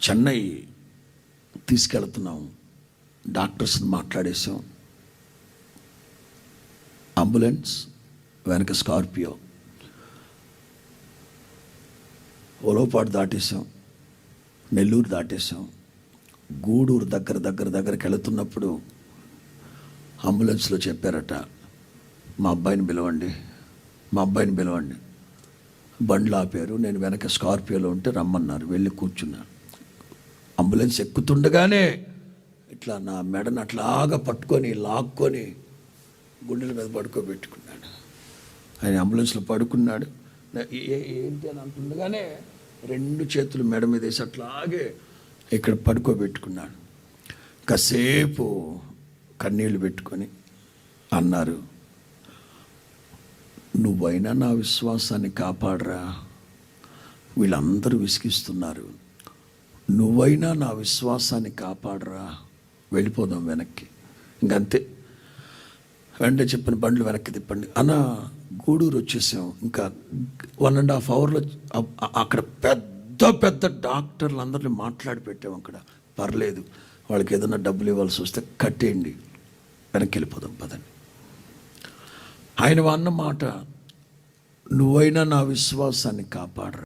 చెన్నై తీసుకెళ్తున్నాం. డాక్టర్స్ని మాట్లాడేసాం. అంబులెన్స్ వెనక స్కార్పియో. ఒలవపాడు దాటేసాం, నెల్లూరు దాటేసాం. గూడూరు దగ్గరికి వెళుతున్నప్పుడు అంబులెన్స్లో చెప్పారట, మా అబ్బాయిని పిలవండి. బండ్లు ఆపారు. నేను వెనక స్కార్పియోలో ఉంటే రమ్మన్నారు. వెళ్ళి కూర్చున్నాను. అంబులెన్స్ ఎక్కుతుండగానే ఇట్లా నా మెడను అట్లాగా పట్టుకొని లాక్కొని గుండెల మీద పడుకోబెట్టుకున్నాడు. ఆయన అంబులెన్స్లో పడుకున్నాడు. ఏంటి అని అంటుండగానే 2 చేతులు మెడ మీద వేసి అట్లాగే ఇక్కడ పడుకోబెట్టుకున్నాడు. కాసేపు కన్నీళ్ళు పెట్టుకొని అన్నారు, నువ్వైనా నా విశ్వాసాన్ని కాపాడరా, వీళ్ళందరూ విసిగిస్తున్నారు, నువ్వైనా నా విశ్వాసాన్ని కాపాడరా, వెళ్ళిపోదాం వెనక్కి. ఇంకంతే. వెంటనే చెప్పిన బండ్లు వెనక్కి తిప్పండి అన్న. గూడూరు వచ్చేసాం. ఇంకా 1.5 అవర్లో అక్కడ పెద్ద డాక్టర్లు అందరినీ మాట్లాడి పెట్టాము. అక్కడ పర్లేదు, వాళ్ళకి ఏదైనా డబ్బులు ఇవ్వాల్సి వస్తే కట్టేయండి, వెనక్కి వెళ్ళిపోదాం పదండి. ఆయన అన్న మాట, నువ్వైనా నా విశ్వాసాన్ని కాపాడరా.